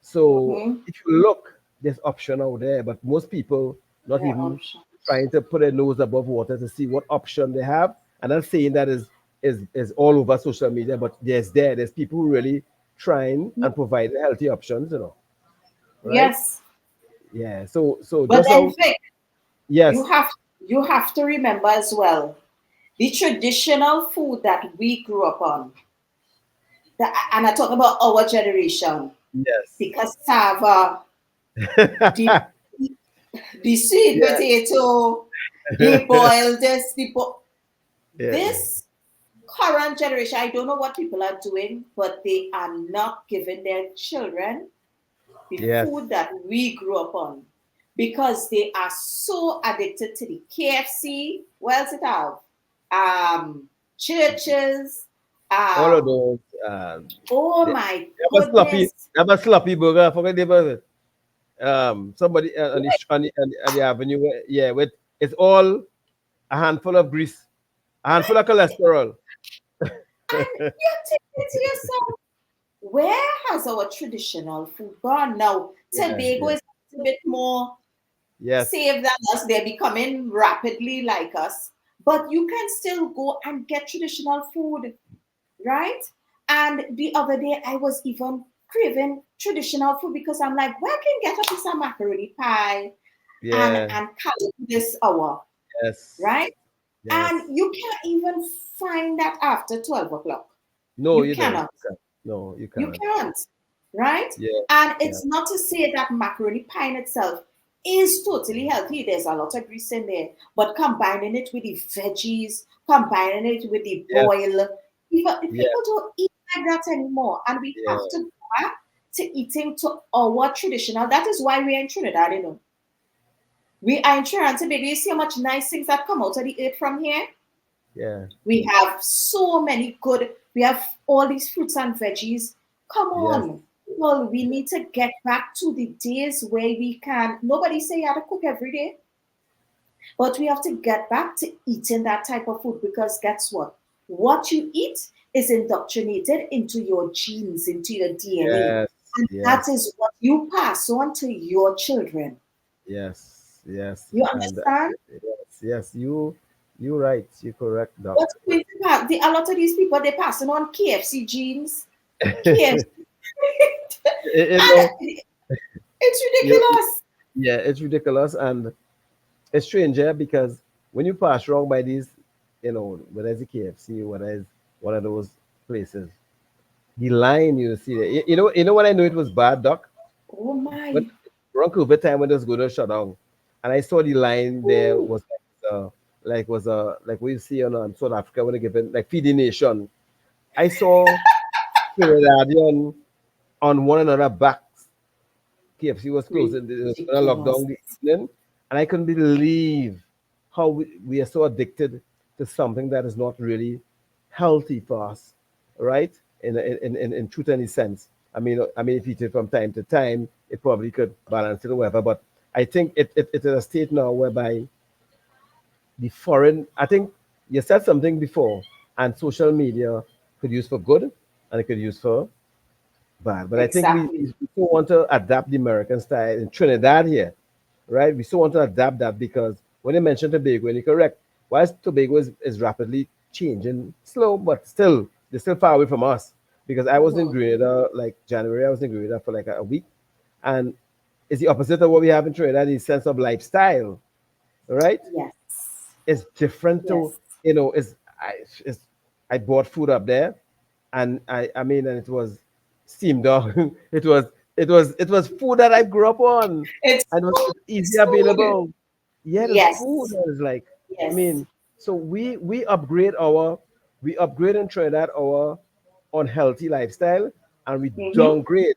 So Mm-hmm. if you look, there's option out there, but most people not There are even options. trying to put their nose above water to see what option they have. And I'm saying that is all over social media, but there's people who really trying and provide healthy options, right? Yes. Yeah. So But just then, how Vic, you yes, have you have to remember as well the traditional food that we grew up on. And I talk about our generation, yes. the cassava, the the sweet Yeah. potato, the boiled this, Yeah. this current generation. I don't know what people are doing, but they are not giving their children the Yes. food that we grew up on because they are so addicted to the KFC. What else it have? Churches. All of Um, those. oh They my have a sloppy, goodness. they have a sloppy burger. I forget the name of it. Somebody on the avenue. Yeah, with it's all a handful of grease, a handful of cholesterol. And you're thinking to yourself, where has our traditional food gone? Now, Yeah, Tobago yeah. is a bit more Yes, safe than us. They're becoming rapidly like us. But you can still go and get traditional food, right? And the other day, I was even craving traditional food because I'm like, where can I get a piece of macaroni pie yeah, and carry this hour, yes, right? And yes. you can't even find that after 12 o'clock. No, You you don't. cannot. No, you You cannot. can't, right? Yeah, And yeah. it's not to say that macaroni pie in itself is totally healthy. There's a lot of grease in there, but combining it with the veggies, combining it with the Yes, boil, even yeah, people don't eat like that anymore. And we have yeah, to go back to eating to our traditional. That is why we're in Trinidad, you know. We are in Trinidad and Tobago. You see how much nice things that come out of the earth from here? yeah. We have so many good, we have all these fruits and veggies. Come Yes, on. Well, we need to get back to the days where we can, nobody say you have to cook every day, but we have to get back to eating that type of food because guess what? What you eat is indoctrinated into your genes, into your DNA. yes, And that yes, is what you pass on to your children. yes, yes. You And understand? yes, yes. You right. You correct, Doc. What's going to pass? A lot of these people, they're passing on KFC genes. KFC. You And know, it's you, ridiculous. yeah, it's ridiculous and it's strange, yeah, because when you pass wrong by these, whether it's a KFC, whether it's one of those places, the line you see there. You know when I knew it was bad, Doc? Oh When my. around COVID time when it was going to shut down, and I saw the line there Ooh. was like what you see on South Africa when they give it like feeding nation. I saw Trinidadian on one another backs. KFC was closing. It was going to lock Ridiculous. down the evening, and I couldn't believe how we are so addicted to something that is not really healthy for us, right? In truth any sense. I mean, if you eat it from time to time, it probably could balance it or whatever. But I think it is a state now whereby the foreign. I think you said something before, and social media could use for good, and it could use for bad. But I think we Exactly. still want to adapt the American style in Trinidad here, right? We still want to adapt that because when you mentioned Tobago, and you're correct, whilst Tobago is rapidly changing, slow, but still, they're still far away from us. Because I was in Mhm. Grenada, like January, I was in Grenada for like a week, and it's the opposite of what we have in Trinidad, the sense of lifestyle, right? Yes. It's different to, Yes. it's I bought food up there, and and it was steamed dog. it was food that I grew up on, It's and it was food. easily It's food. available. Yeah, the food Yes. is like, I Yes. mean, so we upgrade in Trinidad our unhealthy lifestyle, and we Mm-hmm. downgrade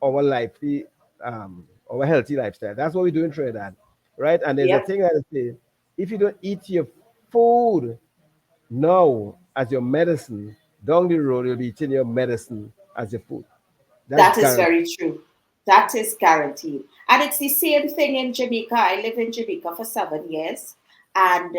our lively our healthy lifestyle. That's what we do in Trinidad, right? And there's a Yep. thing that I say, if you don't eat your food now as your medicine, down the road you'll be eating your medicine as your food. That's That is guaranteed. very true. That is guaranteed. And it's the same thing in Jamaica. I live in Jamaica for 7 years. And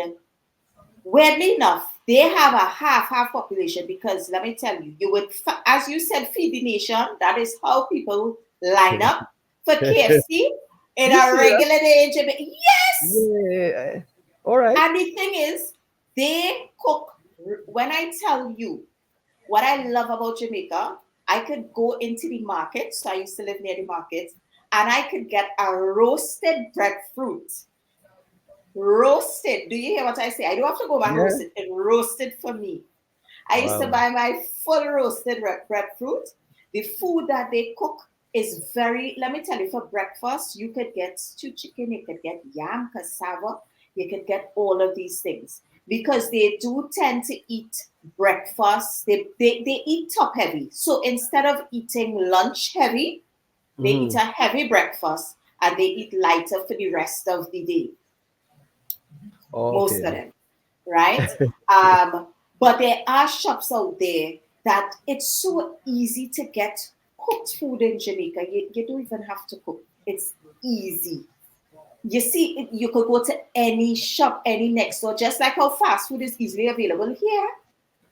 weirdly enough, they have a half population because let me tell you, as you said, feed the nation. That is how people line up for KFC in You a see that? regular day in Jamaica. Yes. Yeah. All right. And the thing is, they cook. When I tell you what I love about Jamaica, I could go into the market. So I used to live near the market, and I could get a roasted breadfruit. Roasted. Do you hear what I say? I don't have to go and Yeah. roast it. It roasted for me. I used to Wow. buy my full roasted breadfruit. The food that they cook is very, let me tell you, for breakfast, you could get stewed chicken, you could get yam, cassava, you could get all of these things because they do tend to eat breakfast. They eat top heavy. So instead of eating lunch heavy, they eat Hmm. a heavy breakfast and they eat lighter for the rest of the day, most of Okay. them, right? Um, but there are shops out there that it's so easy to get cooked food in Jamaica. You don't even have to cook. It's easy. You see, you could go to any shop, any next door, just like how fast food is easily available here.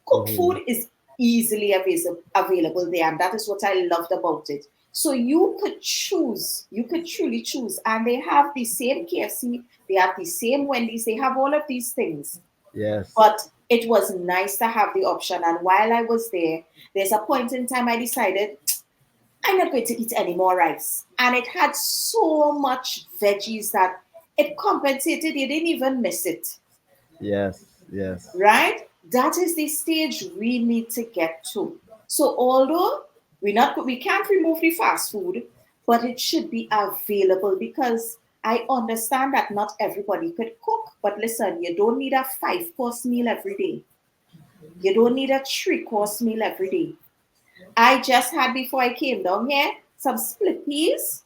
Cooked Hmm. food is easily available there. And that is what I loved about it. So you could choose, you could truly choose. And they have the same KFC, they have the same Wendy's, they have all of these things. Yes. But it was nice to have the option. And while I was there, there's a point in time I decided I'm not going to eat any more rice. And it had so much veggies that it compensated. You didn't even miss it, Yes. Yes. right? That is the stage we need to get to. So although we can't remove the fast food, but it should be available because I understand that not everybody could cook. But listen, you don't need a 5 course meal every day. You don't need a 3 course meal every day. I just had before I came down here some split peas,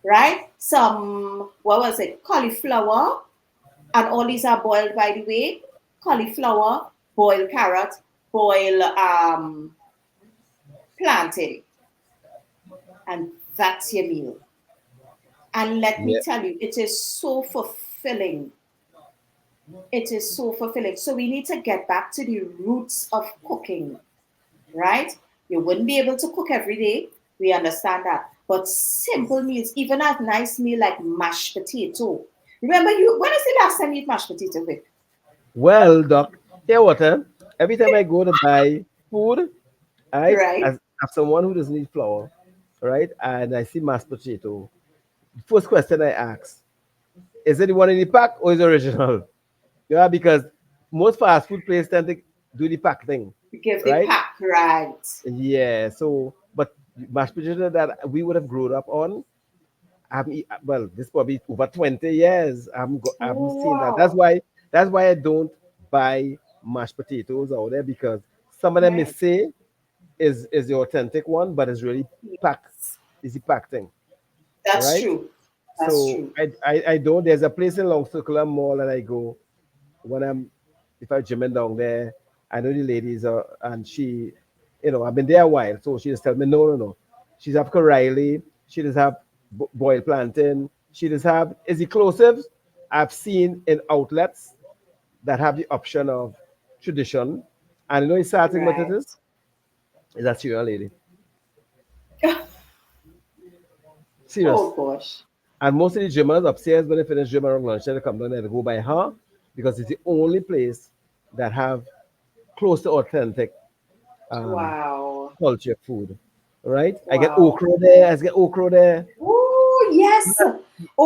right? Some, what was it, cauliflower, and all these are boiled, by the way. Cauliflower, boiled carrot, boiled plantain, and that's your meal. And let me Yeah. tell you, it is so fulfilling. It is so fulfilling. So we need to get back to the roots of cooking, right? You wouldn't be able to cook every day. We understand that. But simple meals, even a nice meal like mashed potato. Remember, when is the last time you ate mashed potato with? Well, Doc, hear what? Every time I go to buy food, right, Right? as someone who doesn't eat flour, right, and I see mashed potato, the first question I ask is it the one in the pack or is it original? Yeah, because most fast food places tend to do the pack thing, Give the right? pack, right? Yeah. So, but mashed potato that we would have grown up on, well, this probably over 20 years. I haven't Oh, seen that. wow. That's why I don't buy mashed potatoes out there because some of them may Right. say is the authentic one, but it's really pack Yes. is the pack thing, That's right? true. That's So true. I don't. There's a place in Long Circular Mall that I go when if I'm gymming down there. I know the ladies are, and she, I've been there a while, so she just tell me no, no, no. She's have Riley. She does have boiled plantain. She does have is the closives I've seen in outlets that have the option of tradition. And you know, the sad thing about it Right. is that you're a lady. Oh, Serious. gosh. And most of the gymmers upstairs, when they finish gym around lunch, they come down there to go by her because it's the only place that have close to authentic um, Wow. culture food. Right? I get Wow. okra there. I get okra there. Oh, yes.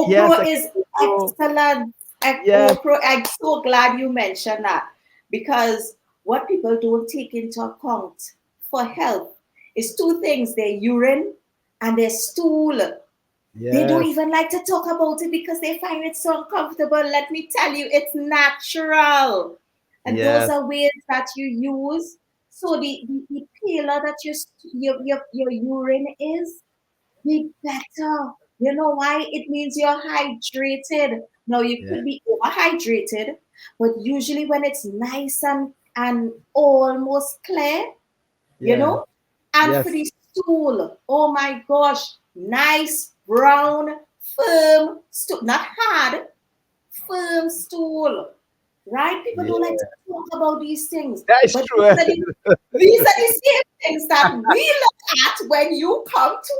Yes, Okra I get is okra. excellent. Yes, Okra, I'm so glad you mentioned that because what people don't take into account for health is two things, their urine and their stool. They don't yes, even like to talk about it because they find it so uncomfortable. Let me tell you, it's natural. And those yes, are ways that you use. So the paler that your urine is, be better. You know why? It means you're hydrated. Now you yeah, could be overhydrated, but usually when it's nice and almost clear, you yeah, know, and for yes, the stool, oh my gosh, nice brown, firm stool, not hard, firm stool. Right? People don't like to yeah. talk about these things, That is but true. these are the same things that we look at when you come to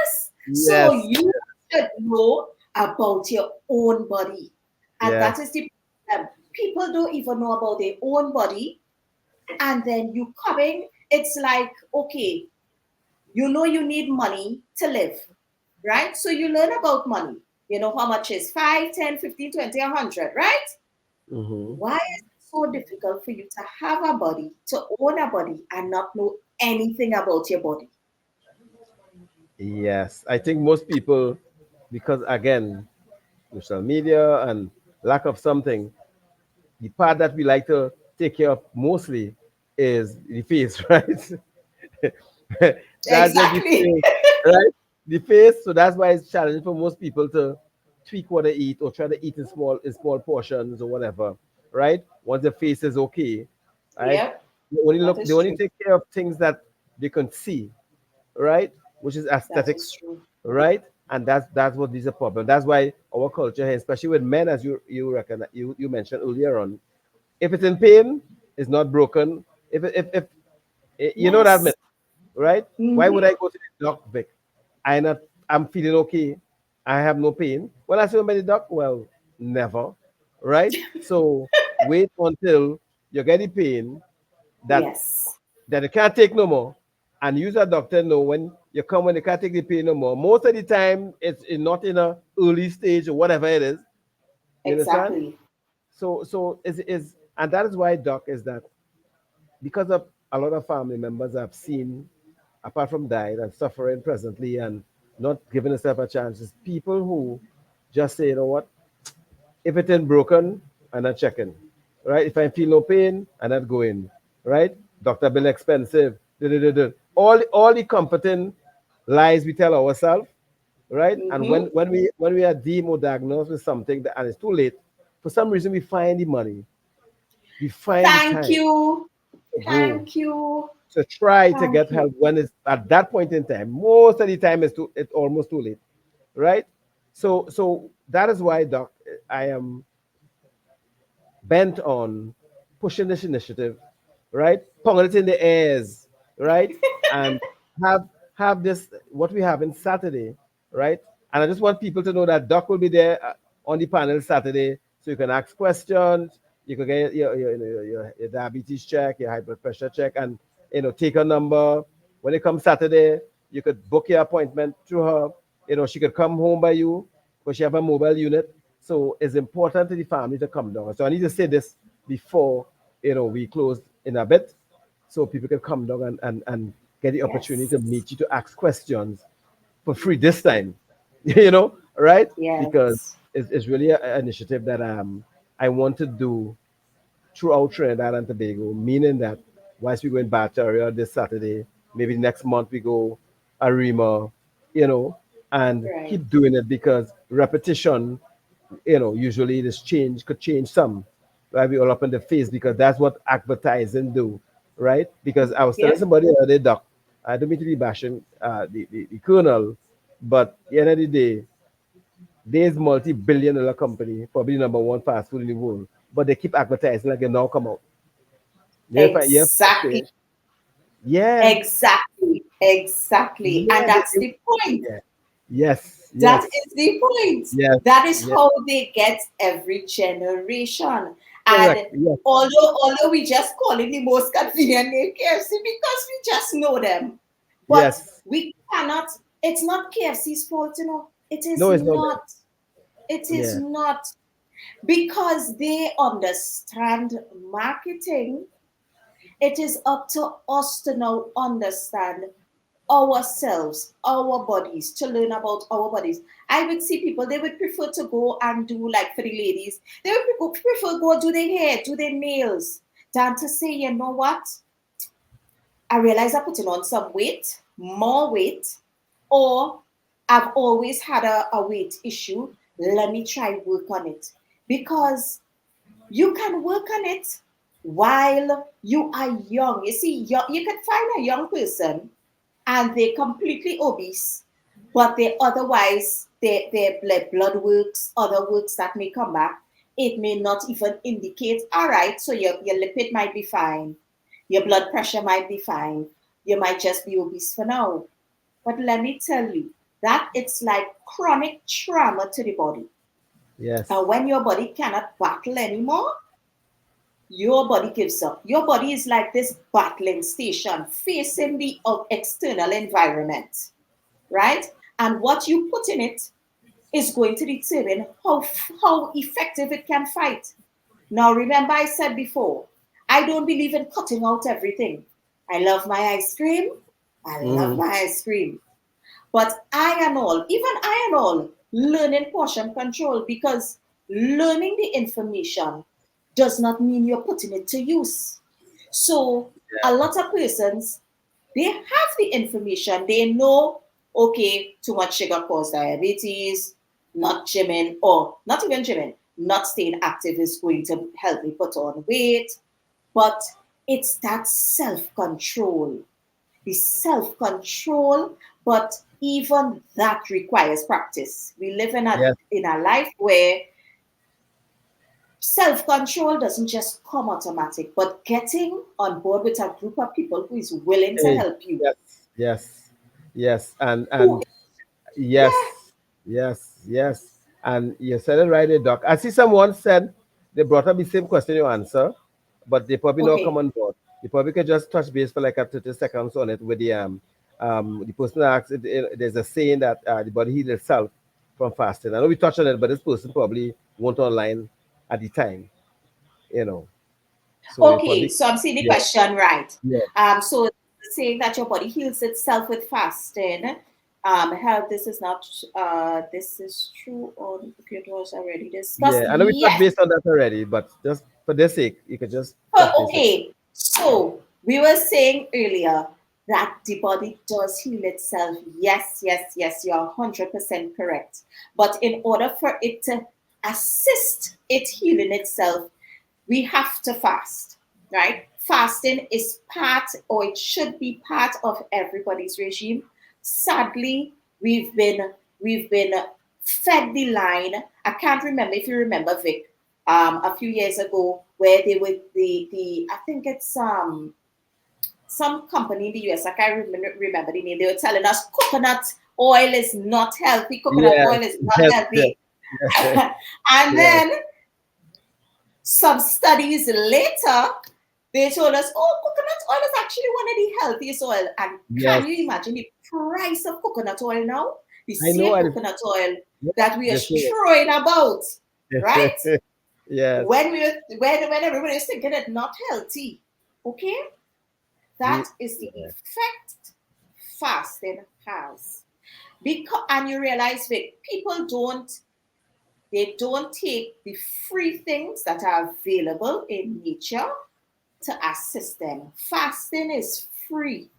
us. So Yes, you should know about your own body. And that yes, is the problem. People don't even know about their own body. And then you coming, it's like, okay, you know you need money to live, right? So you learn about money. You know how much is 5, 10, 15, 20, 100, right? hmm, Why is it so difficult for you to have a body, to own a body, and not know anything about your body? yes. I think most people, because again, social media and lack of something, the part that we like to take care of mostly is the face, right? That's just the Exactly. face, right? The face. So that's why it's challenging for most people to tweak what they eat or try to eat in small portions or whatever, right? Once the face is okay, right? Yep, that They is only true. take care of things that they can see, right? Which is That aesthetics, is true. right? And that's what is a problem. That's why our culture here, especially with men, as you mentioned earlier on, if it's in pain, it's not broken. If You know that Yes. myth, right? Why would Mm-hmm. I go to the doc, Vic? I'm feeling okay. I have no pain. When I see my doc, well, never, right? So wait until you get the pain that Yes. that you can't take no more, and use a doctor know when you come when you can't take the pain no more. Most of the time, not in a early stage or whatever it is. You understand? Exactly. So is and that is why doc is that because of a lot of family members I've seen, apart from died and suffering presently and not giving themselves a chance, is people who just say, you know what, if it ain't broken, I'm not checking. Right? If I feel no pain, I'm not going. Right? Doctor bill expensive. Duh, duh, duh, duh. All the comforting lies we tell ourselves, right? And Mm-hmm. when we are deemed or diagnosed with something that, and it's too late, for some reason we find the money, we find the Thank time you. to go Thank you. to try to Thank get you. help when it's at that point in time. Most of the time it's almost too late, right? So that is why, Doc, I am bent on pushing this initiative, right? Pong it in the airs, right? And have have this what we have in Saturday, right? And I just want people to know that Doc will be there on the panel Saturday, so you can ask questions, you can get your diabetes check, your high blood pressure check, and take a number. When it comes Saturday, you could book your appointment through her. She could come home by you because she have a mobile unit. So it's important to the family to come down. So I need to say this before we close in a bit, so people can come down and get the opportunity Yes. to meet you to ask questions for free this time. Right? Because Yes. it's really an initiative that I want to do throughout Trinidad and Tobago, meaning that once we go in Bataria this Saturday, maybe next month we go Arima, and Right. keep doing it because repetition, usually this change could change some. Right? We all up in the face because that's what advertising do, right? Because I was telling Yep. somebody the other day, Doc, I don't mean to be bashing the colonel, but at the end of the day, there's multi-billion-dollar company, probably number one fast food in the world, but they keep advertising like they now come out. Yeah, if I Exactly. say, yeah, Exactly. Exactly. And yeah, that's the point. yeah, yes, That yes, is the point. yes, That is yes, how they get every generation. And correct, yes, although we just call it the most convenient name KFC because we just know them, but yes. we cannot. It's not KFC's fault, you know. It is No, it's not not. that. It is Yeah, not because they understand marketing. It is up to us to now understand ourselves, our bodies, to learn about our bodies. I would see people, they would prefer to go and do, like for the ladies, they would prefer go do their hair, do their nails, than to say, you know what? I realize I'm putting on some weight, more weight, or I've always had a weight issue. Let me try work on it. Because you can work on it while you are young. You see, you can find a young person and they're completely obese, but they otherwise their blood works, other works that may come back, it may not even indicate, all right, so your lipid might be fine, your blood pressure might be fine, you might just be obese for now. But let me tell you, that it's like chronic trauma to the body. yes, And when your body cannot battle anymore, your body gives up. Your body is like this battling station facing the external environment, right? And what you put in it is going to determine how effective it can fight. Now, remember, I said before, I don't believe in cutting out everything. I love my ice cream. I love mm-hmm. my ice cream. But I and all, even I and all, learning portion control because learning the information does not mean you're putting it to use. So a Yeah, lot of persons, they have the information. They know, okay, too much sugar causes diabetes, not gymming, or not even gymming, not staying active is going to help me put on weight. But it's that self-control, the self-control, but even that requires practice. We live yes, in a life where self-control doesn't just come automatic, but getting on board with a group of people who is willing to Hey, help you. yes, yes, yes, Who, and yeah, yes, yes, yes, and you said it right there, Doc. I see someone said they brought up the same question you answer, but they probably not come okay. on board. You probably could just touch base for like a 30 seconds on it with the person that asked. There's a saying that the body heals itself from fasting. I know we touched on it, but this person probably went online at the time, you know. So you Okay, probably so I'm seeing the yeah, question right. yeah, So saying that your body heals itself with fasting. Health, this is not, this is true on computers already discussed. yeah. I know we touched Yes. base on that already, but just for their sake, you could just touch base again. Okay, so we were saying earlier that the body does heal itself. Yes, yes, yes, you're 100% correct. But in order for it to assist it healing itself, we have to fast, right? Fasting is part, or it should be part of everybody's regime. Sadly, we've been fed the line. I can't remember if you remember, Vic, a few years ago, where they were the I think it's some company in the US. I can't remember the name. They were telling us coconut oil is not healthy. Coconut Yes, oil is not yes, yes, healthy. yes, And yes, then some studies later, they told us, oh, coconut oil is actually one of the healthiest oil. And can you yes. imagine the price of coconut oil now? The I know. same coconut oil Yeah, that we are the same. throwing about, right? Yes. When everybody is thinking it's not healthy. Okay? We, That is the yeah. effect fasting has. Because, and you realize that people don't take the free things that are available in nature to assist them. Fasting is free.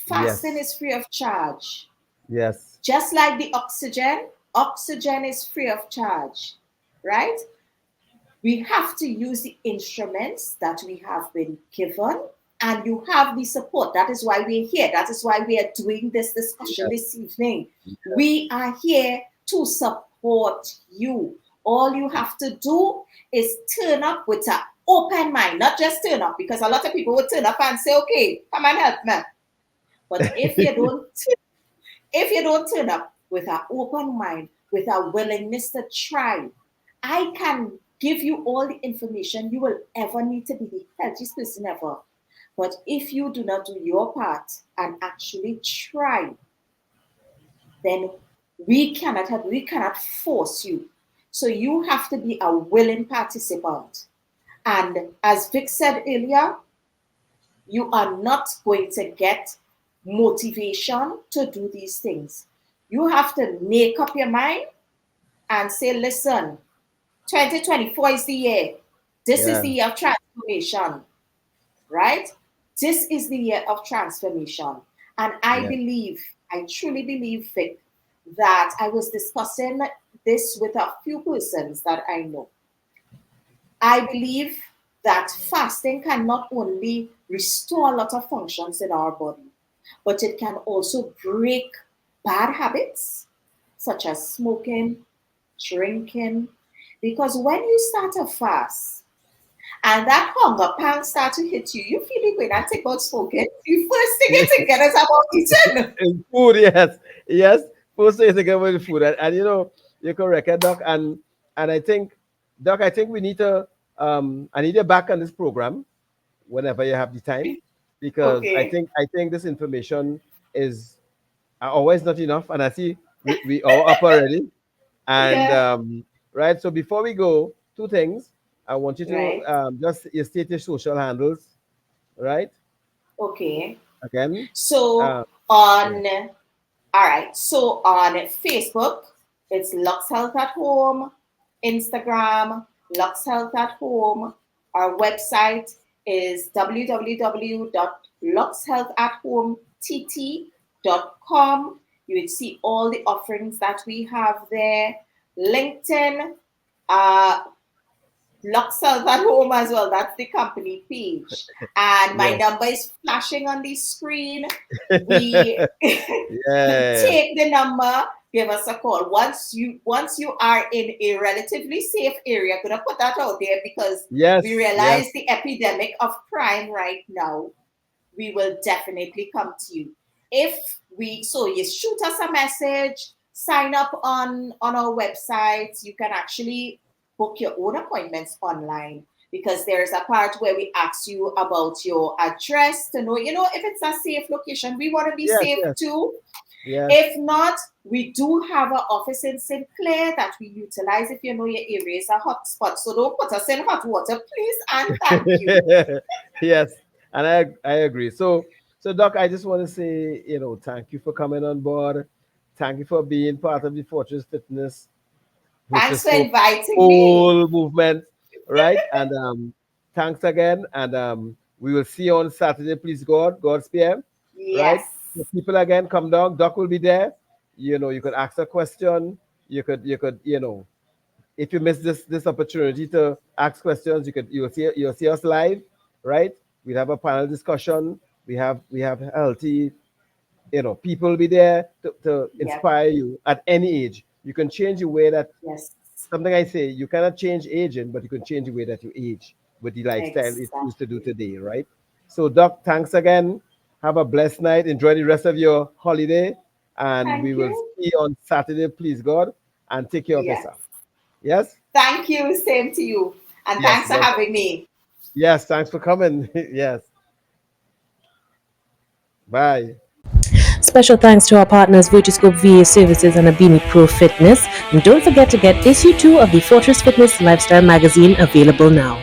Fasting Yes. is free of charge. Yes. Just like the oxygen, oxygen is free of charge, right? We have to use the instruments that we have been given, and you have the support. That is why we're here. That is why we are doing this discussion Yes. this evening. Yes. We are here to support you. All you have to do is turn up with an open mind, not just turn up, because a lot of people would turn up and say, okay, come and help me. But if you don't turn up with an open mind, with a willingness to try, I can give you all the information you will ever need to be the healthiest person ever. But if you do not do your part and actually try, then we cannot force you. So you have to be a willing participant. And as Vic said earlier, you are not going to get motivation to do these things. You have to make up your mind and say, listen, 2024 is the year. This is the Yeah. year of transformation, right? This is the year of transformation. And Yeah. I truly believe, Vic, that I was discussing this with a few persons that I know. I believe that fasting can not only restore a lot of functions in our body, but it can also break bad habits such as smoking, drinking. Because when you start a fast and that hunger pang start to hit you, you feel like when I think about smoking, the first thing you think is about eating. And food, yes. Yes. First thing is again with the food. And you know, you're correct, Doc. And I think, Doc, I think we need to I need you back on this program whenever you have the time. Because Okay. I think this information is always not enough. And I see we are up already. And Yeah. right, so before we go, two things. I want you to Right. just state your social handles, right? Okay. Again, So uh, yeah, on All right. So on Facebook, it's Lux Health at Home. Instagram, Lux Health at Home. Our website is www.luxhealthathomett.com. You would see all the offerings that we have there. LinkedIn, uh, Lux Health at Home as well. That's the company page. And my yes, number is flashing on the screen. We yes, take the number, give us a call. Once you are in a relatively safe area, I'm gonna put that out there because we Yes, yes, realize the epidemic of crime right now. We will definitely come to you. If we so you shoot us a message, sign up on our website. You can actually book your own appointments online because there's a part where we ask you about your address to know, if it's a safe location. We want to be yes, safe yes, too. yes. If not, we do have an office in St. Clair that we utilize if you know your area is a hot spot. So don't put us in hot water, please, and thank you. Yes, and I agree. So Doc, I just want to say, thank you for coming on board. Thank you for being part of the Fortress Fitness, which Thanks is for so inviting me. whole movement, right? And thanks again, and we will see you on Saturday, please God, God's PM, right? Yes. The people again come down. Doc will be there. You could ask a question. You could, if you miss this opportunity to ask questions, you'll see us live, right? We have a panel discussion. We have healthy, people will be there to Yep. inspire you at any age. You can change the way that Yes. something I say, you cannot change aging, but you can change the way that you age with the lifestyle it used to do Exactly. today, right? So, Doc, thanks again. Have a blessed night. Enjoy the rest of your holiday. And we Thank will you. see you on Saturday, please God. And take care of Yes. yourself. Yes? Thank you. Same to you. And Yes, thanks for welcome. having me. Yes, thanks for coming. Yes. Bye. Special thanks to our partners Virtuscope VA Services and Abini Pro Fitness. And don't forget to get issue 2 of the Fortress Fitness Lifestyle magazine available now.